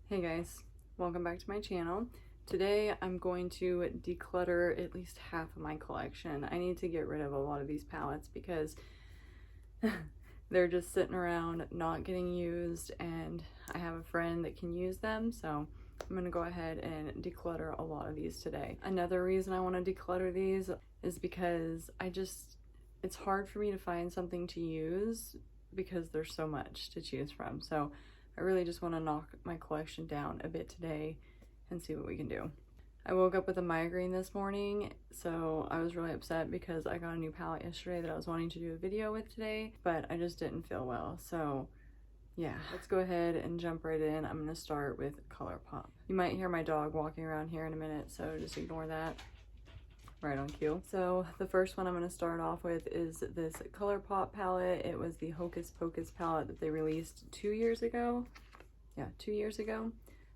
Hey guys, welcome back to my channel. Today I'm going to declutter at least half of my collection. I need to get rid of a lot of these palettes because they're just sitting around not getting used, and I have a friend that can use them, so I'm gonna go ahead and declutter a lot of these today. Another reason I want to declutter these is because it's hard for me to find something to use because there's so much to choose from. So I really just want to knock my collection down a bit today and see what we can do. I woke up with a migraine this morning, so I was really upset because I got a new palette yesterday that I was wanting to do a video with today, but I just didn't feel well. So yeah, let's go ahead and jump right in. I'm going to start with ColourPop. You might hear my dog walking around here in a minute, so just ignore that. Right on cue. So the first one I'm going to start off with is this ColourPop palette. It was the Hocus Pocus palette that they released 2 years ago. Yeah, 2 years ago.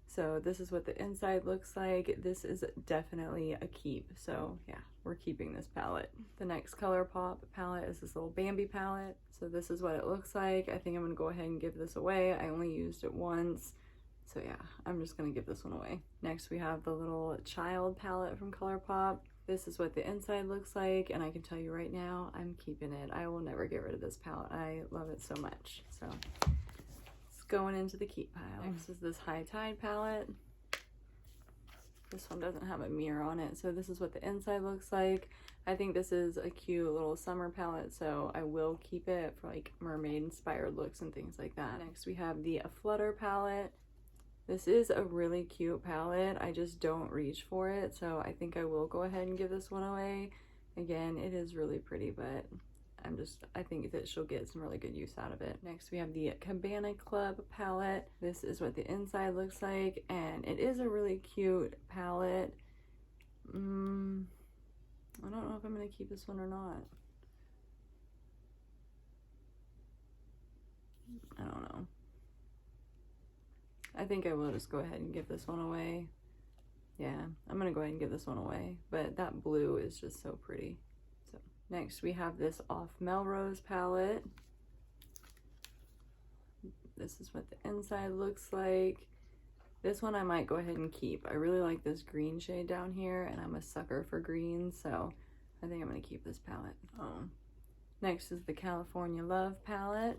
So this is what the inside looks like. This is definitely a keep. So yeah, we're keeping this palette. The next ColourPop palette is this little Bambi palette. So this is what it looks like. I think I'm going to go ahead and give this away. I only used it once. So yeah, I'm just going to give this one away. Next we have the little child palette from ColourPop. This is what the inside looks like, and I can tell you right now, I'm keeping it. I will never get rid of this palette. I love it so much. So it's going into the keep pile. Next is this High Tide palette. This one doesn't have a mirror on it, so this is what the inside looks like. I think this is a cute little summer palette, so I will keep it for like mermaid inspired looks and things like that. Next we have the Flutter palette. This is a really cute palette. I just don't reach for it, so I think I will go ahead and give this one away. Again, it is really pretty, but I think that she'll get some really good use out of it. Next, we have the Cabana Club palette. This is what the inside looks like, and it is a really cute palette. I don't know if I'm gonna keep this one or not. I don't know. I think I will just go ahead and give this one away. Yeah, I'm gonna go ahead and give this one away, but that blue is just so pretty. So next we have this Off Melrose palette. This is what the inside looks like. This one I might go ahead and keep. I really like this green shade down here, and I'm a sucker for greens, so I think I'm gonna keep this palette. Next is the California Love palette.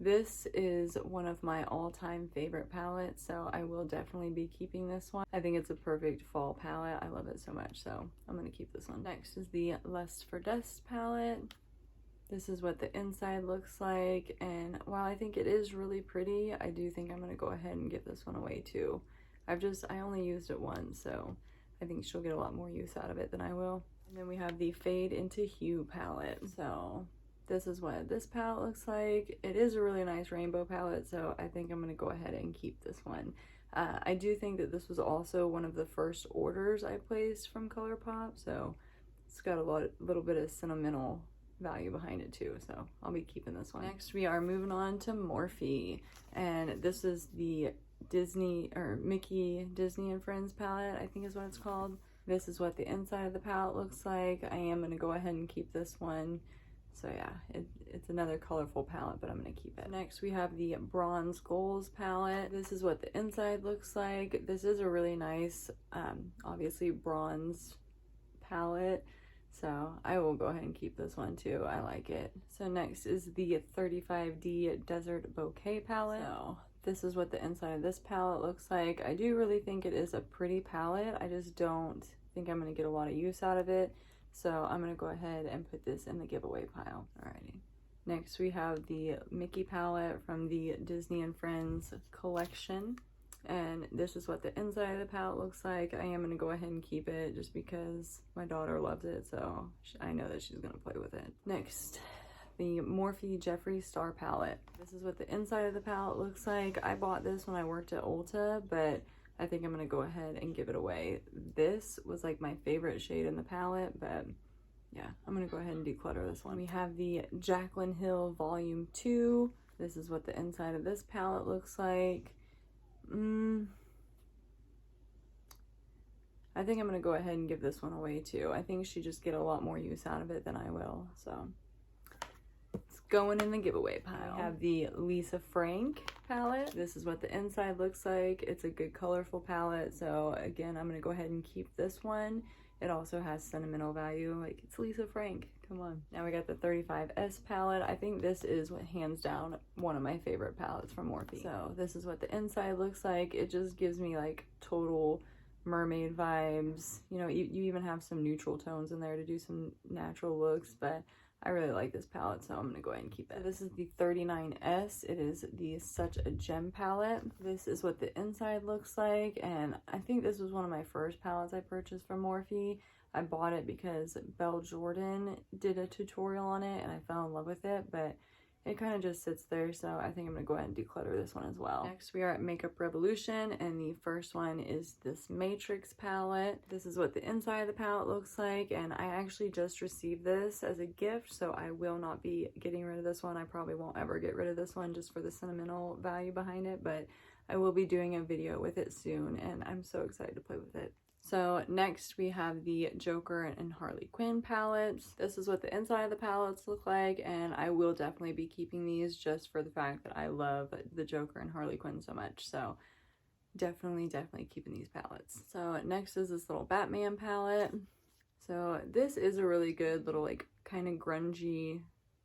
This is one of my all-time favorite palettes, so I will definitely be keeping this one. I think it's a perfect fall palette. I love it so much, so I'm gonna keep this one. Next is the Lust for Dust palette. This is what the inside looks like, and while I think it is really pretty, I do think I'm gonna go ahead and give this one away too. I only used it once, so I think she'll get a lot more use out of it than I will. And then we have the Fade into Hue palette. So this is what this palette looks like. It is a really nice rainbow palette, so I think I'm going to go ahead and keep this one. I do think that this was also one of the first orders I placed from ColourPop, so it's got a little bit of sentimental value behind it too, so I'll be keeping this one. Next we are moving on to Morphe, and this is the Mickey Disney and Friends palette, I think is what it's called. This is what the inside of the palette looks like. I am going to go ahead and keep this one. So yeah, it's another colorful palette, but I'm gonna keep it. Next we have the Bronze Goals palette. This is what the inside looks like. This is a really nice, obviously bronze palette. So I will go ahead and keep this one too. I like it. So next is the 35D Desert Bouquet palette. So this is what the inside of this palette looks like. I do really think it is a pretty palette. I just don't think I'm gonna get a lot of use out of it. So I'm going to go ahead and put this in the giveaway pile. Alrighty. Next we have the Mickey palette from the Disney and Friends collection. And this is what the inside of the palette looks like. I am going to go ahead and keep it just because my daughter loves it. So I know that she's going to play with it. Next, the Morphe Jeffree Star palette. This is what the inside of the palette looks like. I bought this when I worked at Ulta, but I think I'm gonna go ahead and give it away. This was like my favorite shade in the palette, but yeah, I'm gonna go ahead and declutter this one. We have the Jaclyn Hill Volume 2. This is what the inside of this palette looks like. I think I'm gonna go ahead and give this one away too. I think she just get a lot more use out of it than I will, so let's going in the giveaway pile. I have the Lisa Frank palette. This is what the inside looks like. It's a good colorful palette, so again, I'm gonna go ahead and keep this one. It also has sentimental value, like it's Lisa Frank, come on. Now we got the 35S palette. I think this is what hands down one of my favorite palettes from Morphe. So this is what the inside looks like. It just gives me like total mermaid vibes. You know, you even have some neutral tones in there to do some natural looks, but I really like this palette, so I'm gonna go ahead and keep it. This is the 39S. It is the Such a Gem palette. This is what the inside looks like, and I think this was one of my first palettes I purchased from Morphe. I bought it because Belle Jordan did a tutorial on it, and I fell in love with it, but it kind of just sits there, so I think I'm gonna go ahead and declutter this one as well. Next, we are at Makeup Revolution, and the first one is this Matrix palette. This is what the inside of the palette looks like, and I actually just received this as a gift, so I will not be getting rid of this one. I probably won't ever get rid of this one just for the sentimental value behind it, but I will be doing a video with it soon, and I'm so excited to play with it. So next we have the Joker and Harley Quinn palettes. This is what the inside of the palettes look like, and I will definitely be keeping these just for the fact that I love the Joker and Harley Quinn so much. So definitely keeping these palettes. So next is this little Batman palette. So this is a really good little like kind of grungy,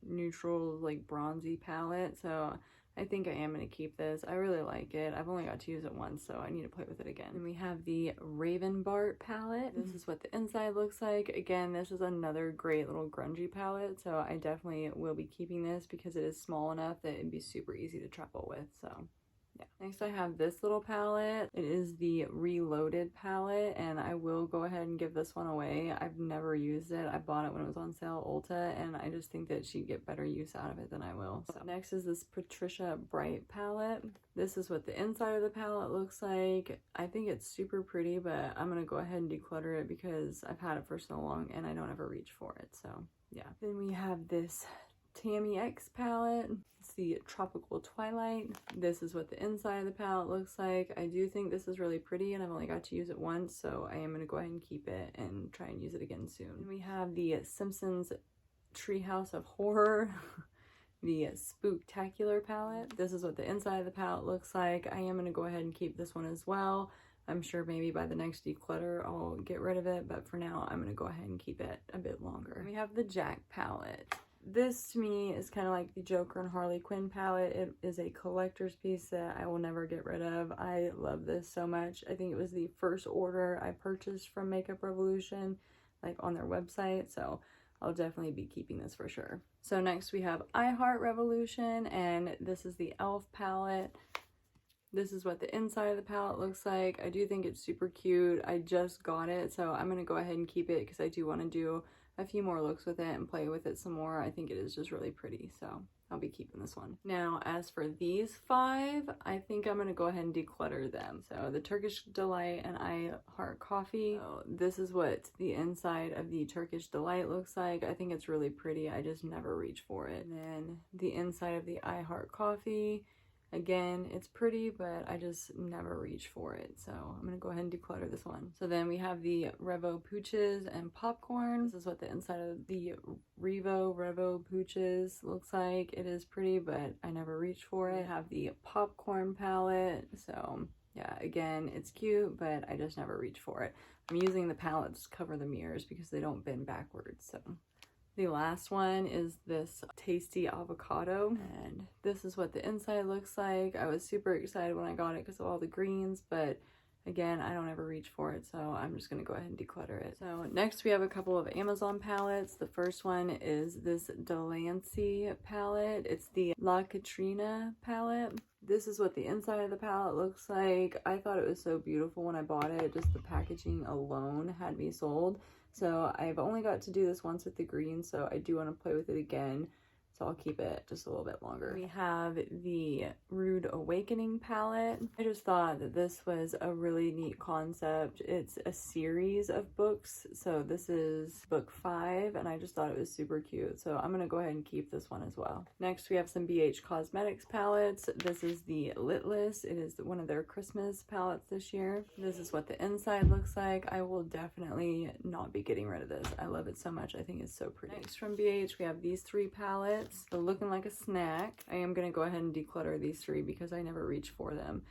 neutral, like bronzy palette. So I think I am going to keep this. I really like it. I've only got to use it once, so I need to play with it again. And we have the Raven Bart palette. This is what the inside looks like. Again, this is another great little grungy palette, so I definitely will be keeping this because it is small enough that it'd be super easy to travel with, so yeah. Next I have this little palette. It is the Reloaded palette, and I will go ahead and give this one away. I've never used it. I bought it when it was on sale at Ulta, and I just think that she'd get better use out of it than I will. So next is this Patricia Bright palette. This is what the inside of the palette looks like. I think it's super pretty, but I'm gonna go ahead and declutter it because I've had it for so long and I don't ever reach for it, so yeah. Then we have this Tammy X palette. It's the Tropical Twilight. This is what the inside of the palette looks like. I do think this is really pretty, and I've only got to use it once, so I am going to go ahead and keep it and try and use it again soon. We have the Simpsons Treehouse of Horror, the Spooktacular palette. This is what the inside of the palette looks like. I am going to go ahead and keep this one as well. I'm sure maybe by the next declutter I'll get rid of it, but for now I'm going to go ahead and keep it a bit longer. We have the Jack palette. This to me is kind of like the Joker and Harley Quinn palette. It is a collector's piece that I will never get rid of. I love this so much. I think it was the first order I purchased from Makeup Revolution, like on their website, so I'll definitely be keeping this for sure. So next we have I Heart Revolution, and this is the e.l.f. palette. This is what the inside of the palette looks like. I do think it's super cute. I just got it, so I'm going to go ahead and keep it because I do want to do a few more looks with it and play with it some more. I think it is just really pretty, so I'll be keeping this one. Now, as for these 5, I think I'm going to go ahead and declutter them. So the Turkish Delight and I Heart Coffee. So this is what the inside of the Turkish Delight looks like. I think it's really pretty. I just never reach for it. And then the inside of the I Heart Coffee. Again, it's pretty, but I just never reach for it, so I'm going to go ahead and declutter this one. So then we have the Revo Pooches and Popcorn. This is what the inside of the Revo Pooches looks like. It is pretty, but I never reach for it. I have the Popcorn palette, so yeah, again, it's cute, but I just never reach for it. I'm using the palette to cover the mirrors because they don't bend backwards, so. The last one is this Tasty Avocado, and this is what the inside looks like. I was super excited when I got it because of all the greens, but again, I don't ever reach for it, so I'm just going to go ahead and declutter it. So next we have a couple of Amazon palettes. The first one is this Delancey palette. It's the La Katrina palette. This is what the inside of the palette looks like. I thought it was so beautiful when I bought it. Just the packaging alone had me sold. So I've only got to do this once with the green, so I do want to play with it again. So I'll keep it just a little bit longer. We have the Rude Awakening palette. I just thought that this was a really neat concept. It's a series of books, so this is book 5, and I just thought it was super cute. So I'm gonna go ahead and keep this one as well. Next, we have some BH Cosmetics palettes. This is the Litless. It is one of their Christmas palettes this year. This is what the inside looks like. I will definitely not be getting rid of this. I love it so much. I think it's so pretty. Next from BH, we have these 3 palettes. palettes. So looking like a snack. I am going to go ahead and declutter these 3 because I never reach for them.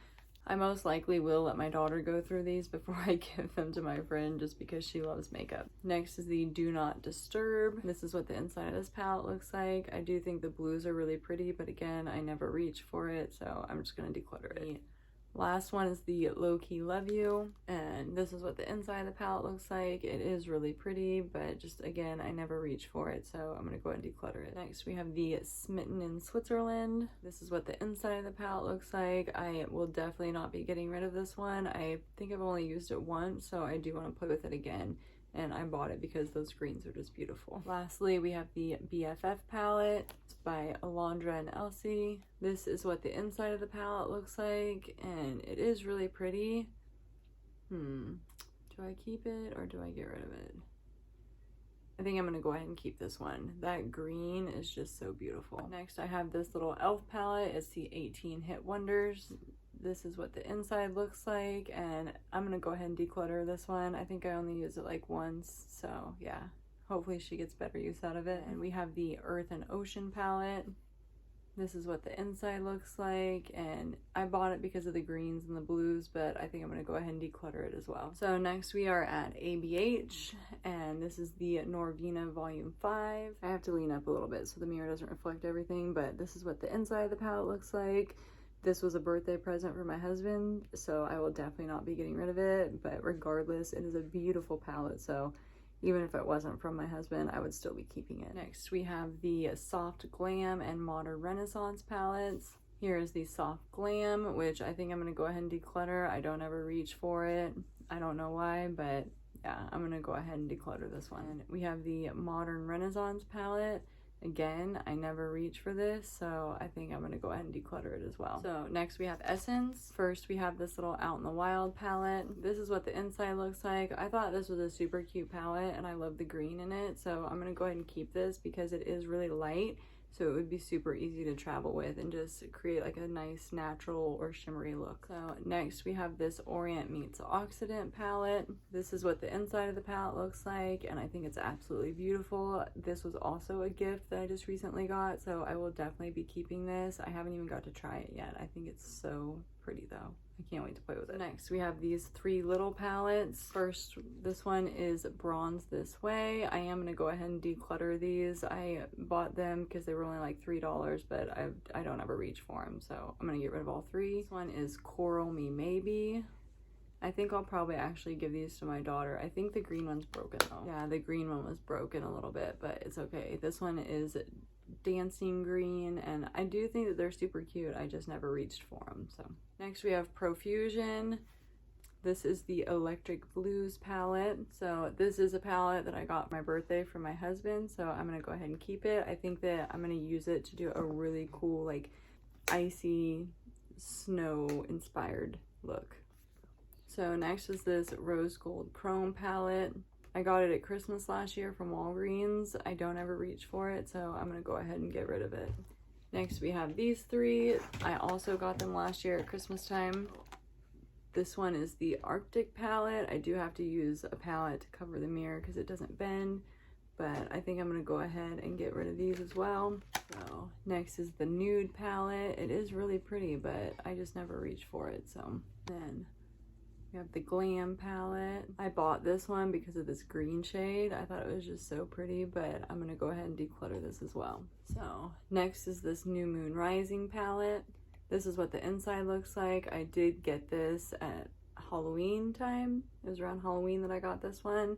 I most likely will let my daughter go through these before I give them to my friend just because she loves makeup. Next is the Do Not Disturb. This is what the inside of this palette looks like. I do think the blues are really pretty, but again, I never reach for it, so I'm just going to declutter it. Last one is the Low Key Love You, and this is what the inside of the palette looks like. It is really pretty, but just again, I never reach for it, so I'm gonna go ahead and declutter it. Next, we have the Smitten in Switzerland. This is what the inside of the palette looks like. I will definitely not be getting rid of this one. I think I've only used it once, so I do want to play with it again. And I bought it because those greens are just beautiful. Lastly, we have the BFF palette. It's by Alondra and Elsie. This is what the inside of the palette looks like, and it is really pretty. Do I keep it or do I get rid of it? I think I'm gonna go ahead and keep this one. That green is just so beautiful. Next, I have this little e.l.f. palette. It's the 18 Hit Wonders. This is what the inside looks like, and I'm gonna go ahead and declutter this one. I think I only used it like once, so yeah. Hopefully she gets better use out of it. And we have the Earth and Ocean palette. This is what the inside looks like, and I bought it because of the greens and the blues, but I think I'm gonna go ahead and declutter it as well. So next we are at ABH, and this is the Norvina Volume 5. I have to lean up a little bit so the mirror doesn't reflect everything, but this is what the inside of the palette looks like. This was a birthday present for my husband, so I will definitely not be getting rid of it, but regardless, it is a beautiful palette, so even if it wasn't from my husband, I would still be keeping it. Next, we have the Soft Glam and Modern Renaissance palettes. Here is the Soft Glam, which I think I'm gonna go ahead and declutter. I don't ever reach for it. I don't know why, but yeah, I'm gonna go ahead and declutter this one. And we have the Modern Renaissance palette. Again, I never reach for this, so I think I'm gonna go ahead and declutter it as well. So next we have Essence. First we have this little Out in the Wild palette. This is what the inside looks like. I thought this was a super cute palette and I love the green in it, so I'm gonna go ahead and keep this because it is really light, so it would be super easy to travel with and just create like a nice natural or shimmery look. So next we have this Orient Meets Occident palette. This is what the inside of the palette looks like, and I think it's absolutely beautiful. This was also a gift that I just recently got, so I will definitely be keeping this. I haven't even got to try it yet. I think it's so pretty though. I can't wait to play with it. Next, we have these 3 little palettes. First, this one is Bronze This Way. I am gonna go ahead and declutter these. I bought them because they were only like $3, but I don't ever reach for them, so I'm gonna get rid of all 3. This one is Coral Me Maybe. I think I'll probably actually give these to my daughter. I think the green one's broken though. Yeah, the green one was broken a little bit, but it's okay. This one is Dancing Green, and I do think that they're super cute. I just never reached for them. So next we have Profusion. This is the Electric Blues palette. So this is a palette that I got for my birthday from my husband, so I'm gonna go ahead and keep it. I think that I'm gonna use it to do a really cool like icy snow inspired look. So next is this Rose Gold Chrome palette. I got it at Christmas last year from Walgreens. I don't ever reach for it, so I'm gonna go ahead and get rid of it. Next we have these 3. I also got them last year at Christmas time. This one is the Arctic palette. I do have to use a palette to cover the mirror because it doesn't bend, but I think I'm gonna go ahead and get rid of these as well. So next is the Nude palette. It is really pretty, but I just never reach for it. So then we have the Glam palette. I bought this one because of this green shade. I thought it was just so pretty, but I'm gonna go ahead and declutter this as well. So next is this New Moon Rising palette. This is what the inside looks like. I did get this at Halloween time. It was around Halloween that I got this one.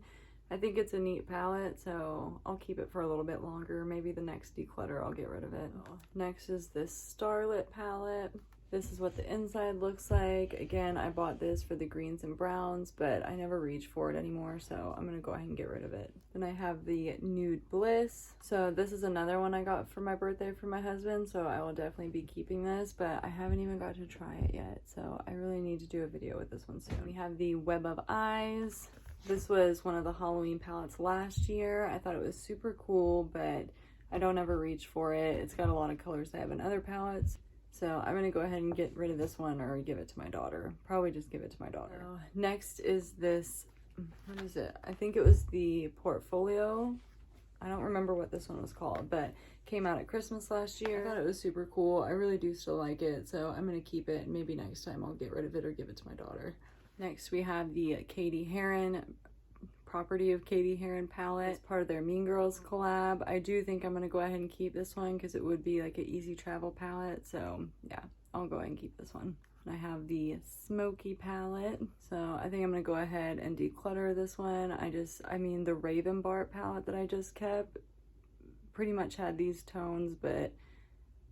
I think it's a neat palette, so I'll keep it for a little bit longer. Maybe the next declutter I'll get rid of it. Next is this Starlit palette. This is what the inside looks like. Again, I bought this for the greens and browns, but I never reach for it anymore, so I'm gonna go ahead and get rid of it. Then I have the Nude Bliss. So this is another one I got for my birthday for my husband, so I will definitely be keeping this, but I haven't even got to try it yet, so I really need to do a video with this one soon. We have the Web of Eyes. This was one of the Halloween palettes last year. I thought it was super cool, but I don't ever reach for it. It's got a lot of colors I have in other palettes. So I'm gonna go ahead and get rid of this one or give it to my daughter. Probably just give it to my daughter. So next is this, what is it? I think it was the Portfolio. I don't remember what this one was called, but Came out at Christmas last year. I thought it was super cool. I really do still like it, so I'm gonna keep it. Maybe next time I'll get rid of it or give it to my daughter. Next we have the Katie Heron, Property of Katie Heron palette. It's part of their Mean Girls collab. I do think I'm gonna go ahead and keep this one because it would be like an easy travel palette, so yeah, I'll go ahead and keep this one. I have the Smoky palette, so I think I'm gonna go ahead and declutter this one. I mean the Raven Bart palette that I just kept pretty much had these tones, but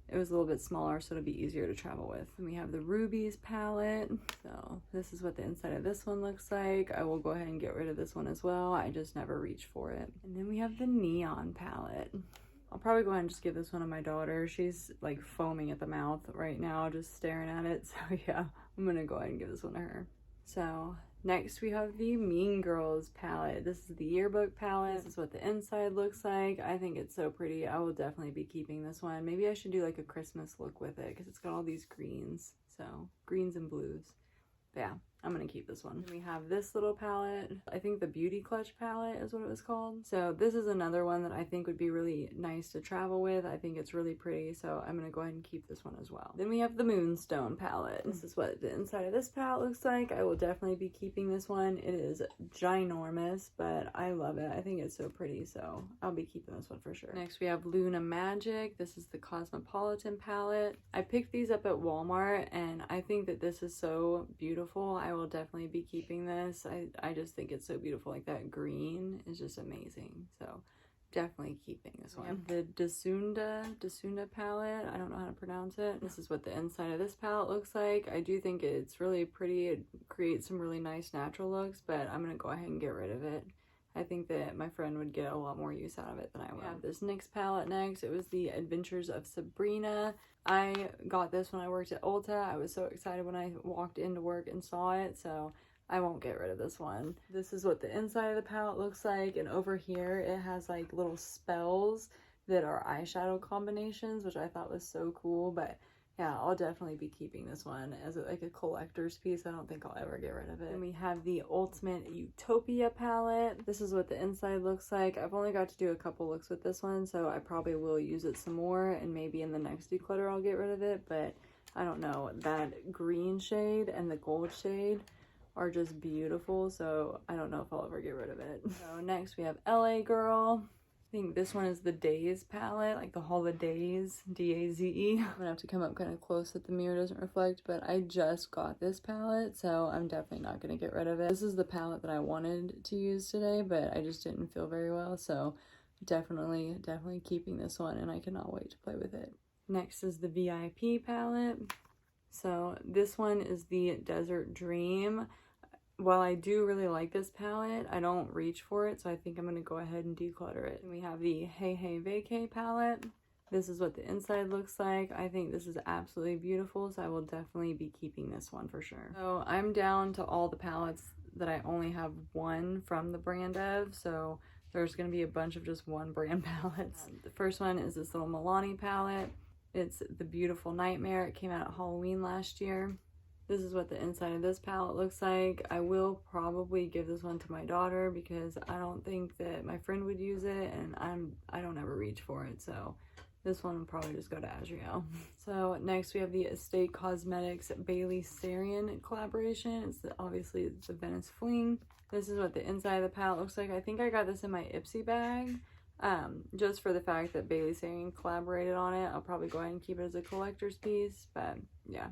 it was a little bit smaller, so it'll be easier to travel with. And we have the Rubies palette, so this is what the inside of this one looks like. I will go ahead and get rid of this one as well. I just never reach for it. And then we have the Neon palette. I'll probably go ahead and just give this one to my daughter. She's like foaming at the mouth right now, just staring at it. So yeah, I'm gonna go ahead and give this one to her. So next we have the Mean Girls palette. This is the yearbook palette. This is what the inside looks like. I think it's so pretty. I will definitely be keeping this one. Maybe I should do like a Christmas look with it because it's got all these greens. So greens and blues. But yeah, I'm gonna keep this one. And we have this little palette. I think the Beauty Clutch palette is what it was called. So this is another one that I think would be really nice to travel with. I think it's really pretty, so I'm gonna go ahead and keep this one as well. Then we have the Moonstone palette. This is what the inside of this palette looks like. I will definitely be keeping this one. It is ginormous, but I love it. I think it's so pretty, so I'll be keeping this one for sure. Next we have Luna Magic. This is the Cosmopolitan palette. I picked these up at Walmart, and I think that this is so beautiful. I will definitely be keeping this. I just think it's so beautiful. Like that green is just amazing. So definitely keeping this one. The Desunda palette. I don't know how to pronounce it. This is what the inside of this palette looks like. I do think it's really pretty. It creates some really nice natural looks, but I'm gonna go ahead and get rid of it. I think that my friend would get a lot more use out of it than I would. We have this NYX palette next. It was the Adventures of Sabrina. I got this when I worked at Ulta. I was so excited when I walked into work and saw it, so I won't get rid of this one. This is what the inside of the palette looks like, and over here it has like little spells that are eyeshadow combinations, which I thought was so cool. But yeah, I'll definitely be keeping this one as like a collector's piece. I don't think I'll ever get rid of it. And we have the Ultimate Utopia palette. This is what the inside looks like. I've only got to do a couple looks with this one, so I probably will use it some more, and maybe in the next declutter I'll get rid of it, but I don't know. That green shade and the gold shade are just beautiful, so I don't know if I'll ever get rid of it. So next we have LA Girl. I think this one is the Days palette, like the Holidays, D-A-Z-E. I'm gonna have to come up kind of close so that the mirror doesn't reflect, but I just got this palette, so I'm definitely not gonna get rid of it. This is the palette that I wanted to use today, but I just didn't feel very well, so definitely keeping this one, and I cannot wait to play with it. Next is the VIP palette. So this one is the Desert Dream. While I do really like this palette, I don't reach for it, so I think I'm going to go ahead and declutter it. And we have the Hey Hey Vacay palette. This is what the inside looks like. I think this is absolutely beautiful, so I will definitely be keeping this one for sure. So I'm down to all the palettes that I only have one from the brand of, so there's going to be a bunch of just one brand palettes. The first one is this little Milani palette. It's the Beautiful Nightmare. It came out at Halloween last year. This is what the inside of this palette looks like. I will probably give this one to my daughter because I don't think that my friend would use it, and I don't ever reach for it, so this one will probably just go to Adriel. So next we have the Estate Cosmetics Bailey Sarian collaboration. It's obviously the Venice Fling. This is what the inside of the palette looks like. I think I got this in my Ipsy bag. Just for the fact that Bailey Sarian collaborated on it. I'll probably go ahead and keep it as a collector's piece, but yeah.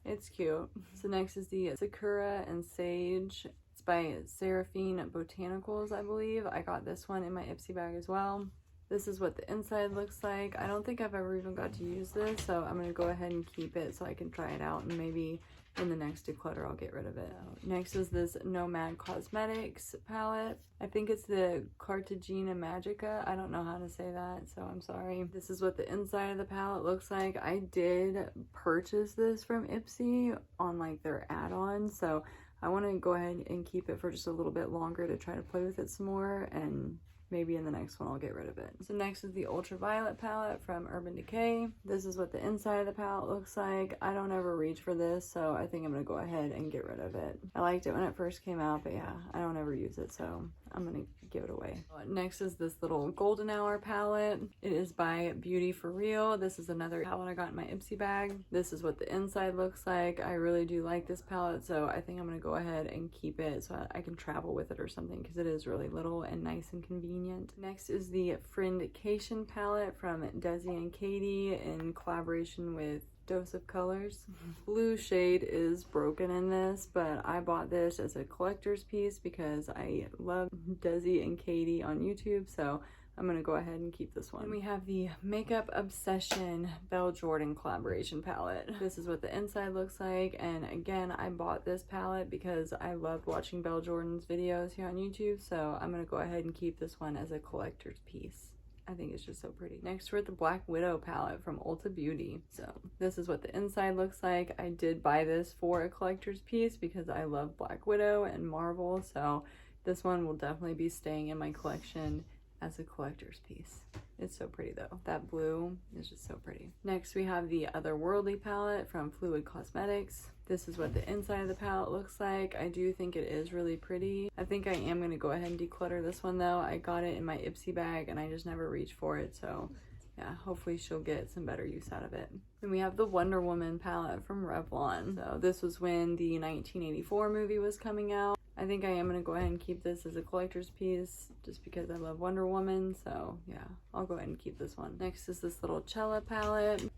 It's cute. So next is the Sakura and Sage. It's by Seraphine Botanicals, I believe. I got this one in my Ipsy bag as well. This is what the inside looks like. I don't think I've ever even got to use this, so I'm going to go ahead and keep it so I can try it out, and maybe in the next declutter I'll get rid of it. Next is this Nomad Cosmetics palette. I think it's the Cartagena Magica. I don't know how to say that, so I'm sorry. This is what the inside of the palette looks like. I did purchase this from Ipsy on like their add-on, so I want to go ahead and keep it for just a little bit longer to try to play with it some more, and maybe in the next one I'll get rid of it. So next is the Ultraviolet palette from Urban Decay. This is what the inside of the palette looks like. I don't ever reach for this, so I think I'm gonna go ahead and get rid of it. I liked it when it first came out, but yeah, I don't ever use it, so I'm gonna give it away. Next is this little golden hour palette. It is by Beauty For Real. This is another palette I got in my Ipsy bag. This is what the inside looks like. I really do like this palette, so I think I'm gonna go ahead and keep it so I can travel with it or something, because it is really little and nice and convenient. Next is the Friendcation palette from Desi and Katie in collaboration with Dose of Colors. Blue shade is broken in this, but I bought this as a collector's piece because I love Desi and Katie on YouTube, so I'm gonna go ahead and keep this one. And we have the Makeup Obsession Belle Jordan collaboration palette. This is what the inside looks like, and again, I bought this palette because I loved watching Belle Jordan's videos here on YouTube, so I'm gonna go ahead and keep this one as a collector's piece. I think it's just so pretty. Next, we're at the Black Widow palette from Ulta Beauty. So this is what the inside looks like. I did buy this for a collector's piece because I love Black Widow and Marvel, so this one will definitely be staying in my collection as a collector's piece. It's so pretty though. That blue is just so pretty. Next, we have the Otherworldly palette from Fluid Cosmetics. This is what the inside of the palette looks like. I do think it is really pretty. I think I am going to go ahead and declutter this one though. I got it in my Ipsy bag and I just never reached for it, so yeah, hopefully she'll get some better use out of it. Then we have the Wonder Woman palette from Revlon. So this was when the 1984 movie was coming out. I think I am going to go ahead and keep this as a collector's piece just because I love Wonder Woman, so yeah, I'll go ahead and keep this one. Next is this little Cella palette.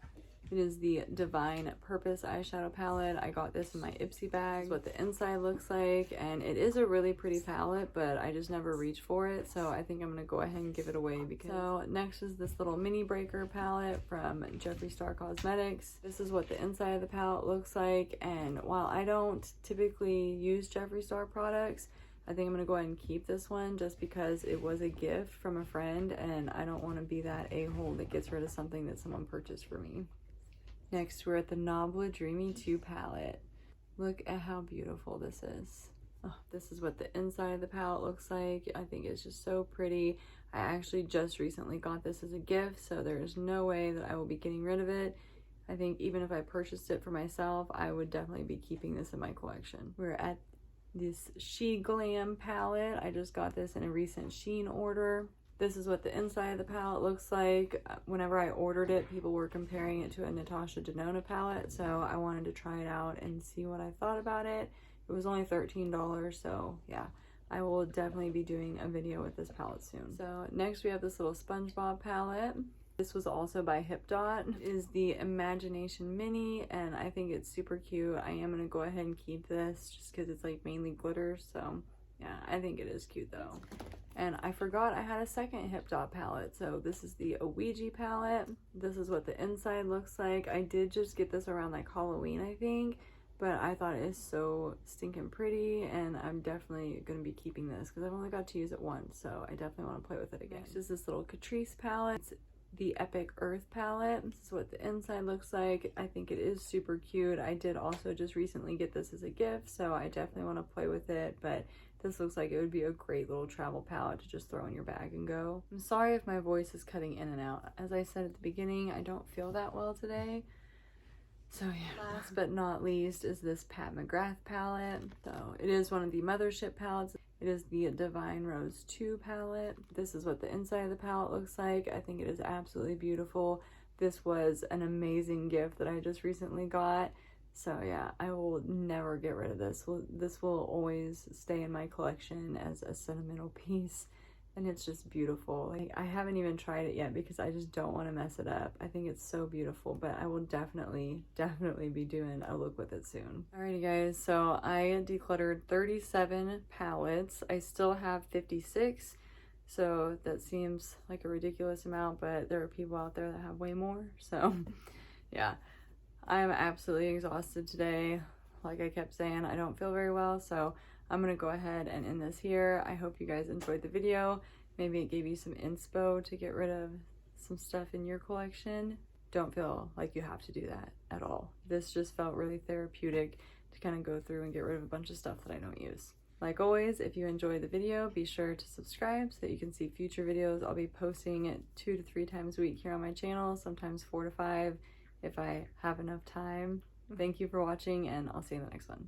It is the Divine Purpose eyeshadow palette. I got this in my Ipsy bag. This is what the inside looks like, and it is a really pretty palette, but I just never reached for it, so I think I'm gonna go ahead and give it away. Because so next is this little mini breaker palette from Jeffree Star Cosmetics. This is what the inside of the palette looks like, and while I don't typically use Jeffree Star products, I think I'm gonna go ahead and keep this one just because it was a gift from a friend, and I don't want to be that a-hole that gets rid of something that someone purchased for me. Next, we're at the Nabla Dreamy 2 palette. Look at how beautiful this is. Oh, this is what the inside of the palette looks like. I think it's just so pretty. I actually just recently got this as a gift, so there is no way that I will be getting rid of it. I think even if I purchased it for myself, I would definitely be keeping this in my collection. We're at this She Glam palette. I just got this in a recent Shein order. This is what the inside of the palette looks like. Whenever I ordered it, people were comparing it to a Natasha Denona palette, so I wanted to try it out and see what I thought about it. It was only $13, so yeah, I will definitely be doing a video with this palette soon. So next we have this little SpongeBob palette. This was also by Hip Dot. It is the Imagination Mini, and I think it's super cute. I am gonna go ahead and keep this just because it's like mainly glitter, so yeah, I think it is cute though. And I forgot I had a second Hip Dot palette, so this is the Ouija palette. This is what the inside looks like. I did just get this around like Halloween, I think, but I thought it is so stinking pretty, and I'm definitely going to be keeping this because I've only got to use it once, so I definitely want to play with it again. Next is this little Catrice palette. It's the Epic Earth palette. This is what the inside looks like. I think it is super cute. I did also just recently get this as a gift, so I definitely want to play with it, but this looks like it would be a great little travel palette to just throw in your bag and go. I'm sorry if my voice is cutting in and out. As I said at the beginning, I don't feel that well today. So yeah, last but not least is this Pat McGrath palette. So it is one of the Mothership palettes. It is the Divine Rose 2 palette. This is what the inside of the palette looks like. I think it is absolutely beautiful. This was an amazing gift that I just recently got. So yeah, I will never get rid of this. This will always stay in my collection as a sentimental piece, and it's just beautiful. Like, I haven't even tried it yet because I just don't want to mess it up. I think it's so beautiful, but I will definitely be doing a look with it soon. Alrighty guys, so I decluttered 37 palettes. I still have 56, so that seems like a ridiculous amount, but there are people out there that have way more, so yeah. I'm absolutely exhausted today. Like I kept saying, I don't feel very well, so I'm gonna go ahead and end this here. I hope you guys enjoyed the video. Maybe it gave you some inspo to get rid of some stuff in your collection. Don't feel like you have to do that at all. This just felt really therapeutic to kind of go through and get rid of a bunch of stuff that I don't use. Like always, if you enjoyed the video, be sure to subscribe so that you can see future videos. I'll be posting it 2 to 3 times a week here on my channel, sometimes 4 to 5 if I have enough time. Thank you for watching, and I'll see you in the next one.